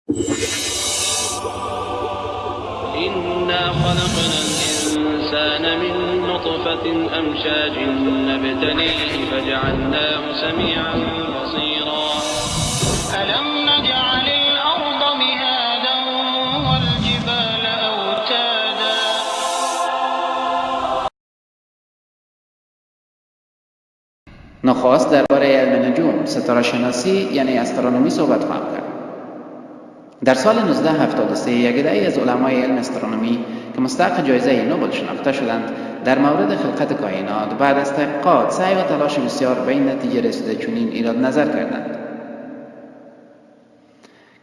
إنا خلقنا الإنسان من نطفة أمشاج نبتليه فجعلناه سميعا بصيرا ألم نجعل الأرض مهادا والجبال أوتادا. نخواست درباره علم نجوم، ستاره شناسی یعنی استرونومی صحبت خواهم کرد. در سال 1973 یک عده از علمای علم استرونومی که مستحق جایزه نوبل شناخته شدند در مورد خلقت کائنات بعد از تحقیقات، سعی و تلاش بسیار به این نتیجه رسیده چنین ایراد نظر کردند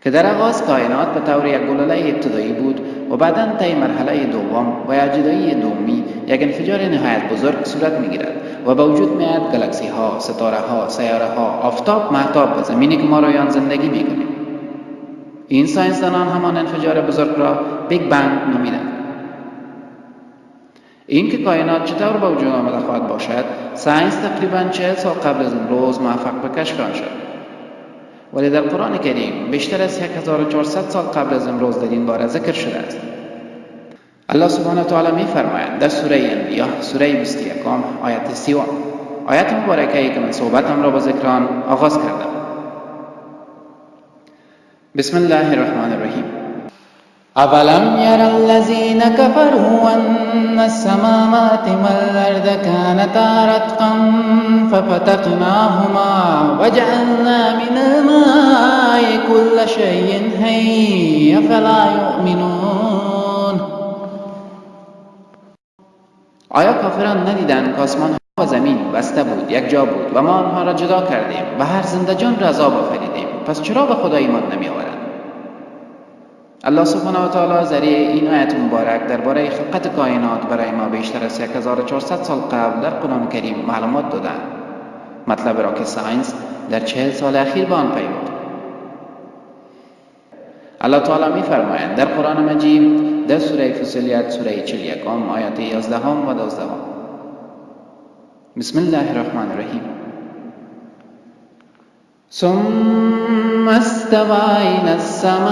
که در آغاز کائنات به طور یک گلوله ابتدایی بود و بعداً طی مرحله دوم و یا جدایی دومی یک انفجار نهایت بزرگ صورت می‌گیرد و به وجود می‌آید گالاکسی ها، ستاره ها، سیاره ها، آفتاب، مهتاب و زمینی که ما روی آن زندگی می‌کنیم. این ساینسدانان همان انفجار بزرگ را بیگ بنگ نامیدند. این که کائنات چطور به وجود آمده خواهد باشد، ساینس تقریباً 40 سال قبل از امروز موفق به کشف آن شد. ولی در قرآن کریم بیشتر از 1400 سال قبل از امروز در این باره ذکر شده است. الله سبحانه و تعالی می فرماید در سوره انبیاء سوره 21 آیت 30 آیت مبارکه‌ای که من صحبتم را با ذکر آن آغاز کردم. بسم الله الرحمن الرحیم. أَوَلَمْ يَرَ الَّذِينَ كَفَرُوا أَنَّ السَّمَاوَاتِ وَالْأَرْضَ كَانَتَا رَتْقًا فَفَتَقْنَاهُمَا وَجَعَلْنَا مِنَ الْمَاءِ كُلَّ شَيْءٍ حَيٍّ أَفَلَا يُؤْمِنُونَ. آیا کافران ندیدند که آسمان ها و زمین بسته بود، یک جا بود و ما آنها را جدا کردیم و هر زنده جان را از آب آفریدیم، پس چرا به خدا ایمان نمی آورند؟ الله سبحانه و تعالی ذریعه این آیت مبارک درباره خلقت کائنات برای ما بیشتر از 1400 سال قبل در قرآن کریم معلومات دادند. مطلب را که ساینس در 40 سال اخیر به آن پی برد. الله تعالی می فرمایند در قرآن مجید در سوره فصلیت سوره 41 آیات 11 و 12. بسم الله الرحمن الرحیم. ثم استوى إلى السماء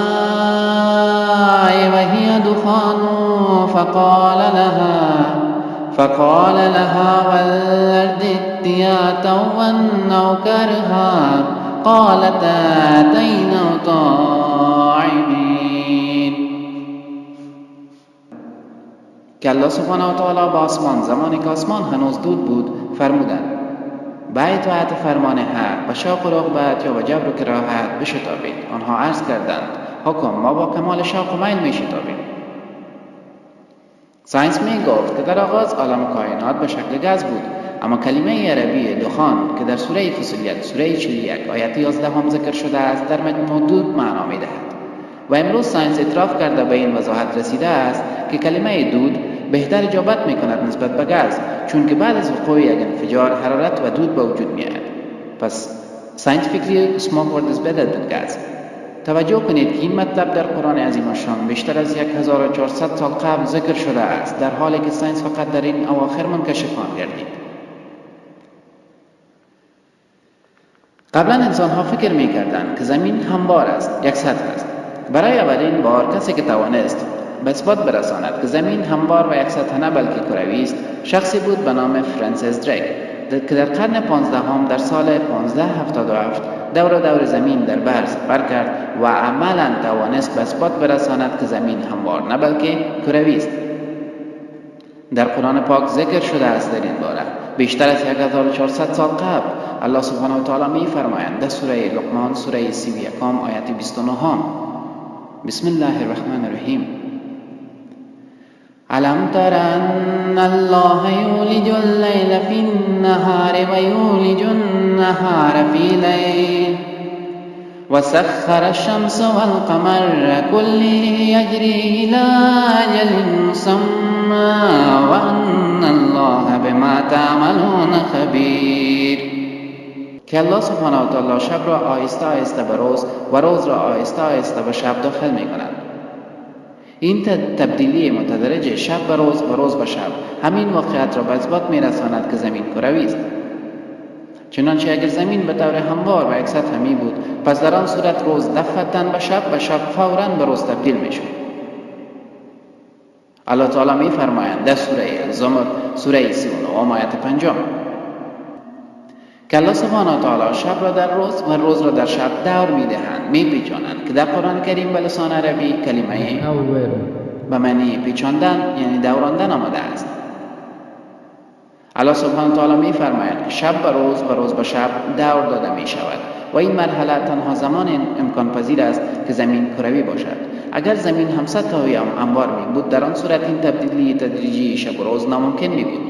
وهي دخان فقال لها والأرض ائتيا طوعا أو كرها قالتا أتينا طاعمين. که الله سبحانه و تعالی با آسمان زمانی که آسمان هنوز دود بود فرمودند به اطاعت فرمان حق و شوق و رغبت یا و جبر و کراهت بشتابید. آنها عرض کردند حکم ما با کمال شوق و میل میشتابیم. ساینس می گفت که در آغاز عالم کائنات به شکل گاز بود، اما کلمه عربی دخان که در سوره فصلیت سوره 41 آیت 11 هم ذکر شده است در مجموع دود معنا می دهد و امروز ساینس اعتراف کرده به این وضاحت رسیده است که کلمه دود بهتر اجابت می کند نسبت به گاز، چون که بعد از وقوع یک انفجار حرارت و دود به وجود می آید. پس scientifically smoke is better than gas. توجه کنید که این مطلب در قرآن عظیم الشان بیشتر از 1400 سال قبل ذکر شده است، در حالی که ساینس فقط در این اواخر منکشف آن گردید. قبلا انسان ها فکر می کردند که زمین هموار است، یک سطح است. برای اولین بار کسی که توانست به اثبات برساند که زمین هموار و یک سطح نه بلکه کروی است شخصی بود به نام فرانسیس دریک که در قرن 15 در سال 1577 دور زمین در بحر سفر کرد و عملاً توانست به اثبات برساند که زمین هموار نه بلکه کروی است. در قرآن پاک ذکر شده است در این باره بیشتر از 1400 سال قبل. الله سبحانه و تعالی می فرمایند در سوره لقمان سوره 31 آیت 29 بسم الله الرحمن الرحیم. أَلَمْ تَرَ أَنَّ اللَّهَ يُولِجُ اللَّيْلَ فِي النَّهَارِ وَيُولِجُ النَّهَارَ فِي اللَّيْلِ وَسَخَّرَ الشَّمْسَ وَالْقَمَرَ كُلٌّ يَجْرِي إِلَى أَجَلٍ مُّسَمًّى وَأَنَّ اللَّهَ بِمَا تَعْمَلُونَ خَبِيرٌ. که الله سبحانه و تعالی شب را آهسته آهسته به روز و روز را آهسته آهسته به شب داخل می کند. این تبدیلی متدرج شب به روز و روز به شب همین واقعیت را به اثبات می رساند که زمین کروی است. چنانچه اگر زمین به طور هموار و یک سطح می بود، پس در آن صورت روز دفعتاً به شب و شب فوراً به روز تبدیل می شد. الله تعالی می فرمایند در سوره الزمر سوره 39 آیت 5 که الله سبحانه و تعالی شب را در روز و روز را در شب دور می دهند، می پیچانند، که در قرآن کریم به لسان عربی کلمه به معنی پیچاندن یعنی دوراندن آمده است. الله سبحانه و تعالی می فرماید شب به روز و روز به شب دور داده می شود و این مرحله تنها زمان امکان پذیر است که زمین کروی باشد. اگر زمین هم سطح و هموار می بود، در آن صورت این تبدیلی تدریجی شب و روز ناممکن می بود.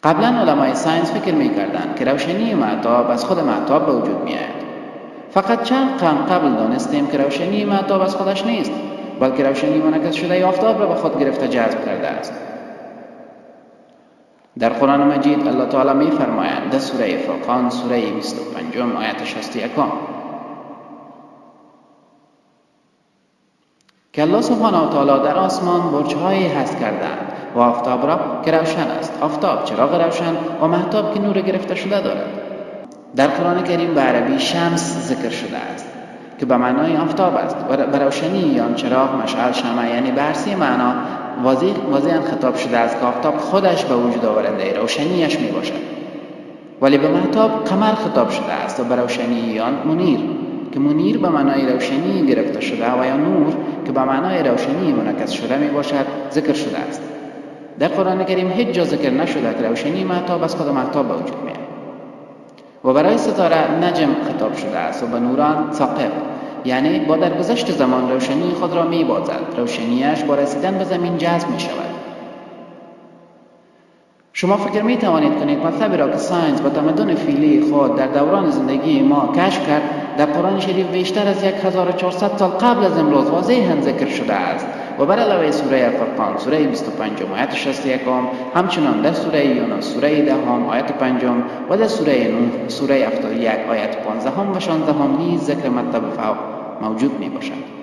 قبلا علمای ساینس فکر می کردند که روشنی مهتاب از خود مهتاب به وجود می آید. فقط چند قرن قبل دانستیم که روشنی مهتاب از خودش نیست، بلکه روشنی منعکس شده آفتاب را به خود گرفته جذب کرده است. در قرآن مجید الله تعالی می فرماید در سوره فرقان سوره 25 آیت 61 که الله سبحانه و تعالی در آسمان برج‌هایی هست کردند و آفتاب را که روشن است، آفتاب چراغ روشن و مهتاب که نور گرفته شده دارد. در قرآن کریم به عربی شمس ذکر شده است که به معنای آفتاب است و به روشنی یا چراغ مشعل شمع یعنی به عرصه معنا واضحاً خطاب شده است که آفتاب خودش به وجود آورنده روشنیش می باشد. ولی به مهتاب قمر خطاب شده است و به روشنی یا منیر که منیر به معنای روشنی گرفته شده و یا نور که به معنای روشنی منعکس شده می باشد ذکر شده است. در قرآن کریم هیچ جا ذکر نشده که روشنی مهتاب از خود مهتاب به وجود میاد. و برای ستاره نجم خطاب شده است و به نوران ثاقب یعنی با درگذشت زمان روشنی خود را می بازد، روشنیش با رسیدن به زمین جذب می شود. شما فکر می توانید کنید مطلبی را که ساینس با تمدن فیلی خود در دوران زندگی ما کشف کرد در قرآن شریف بیشتر از 1400 سال قبل از امروز واضحاً ذکر شده است و بر علاوه سوره فرقان سوره 25 آیت 61 همچنان در سوره یونس سوره 10 آیت 5 و در سوره نوح سوره 71 آیت 15 و 16 نیز ذکر مطلب فوق موجود می باشد.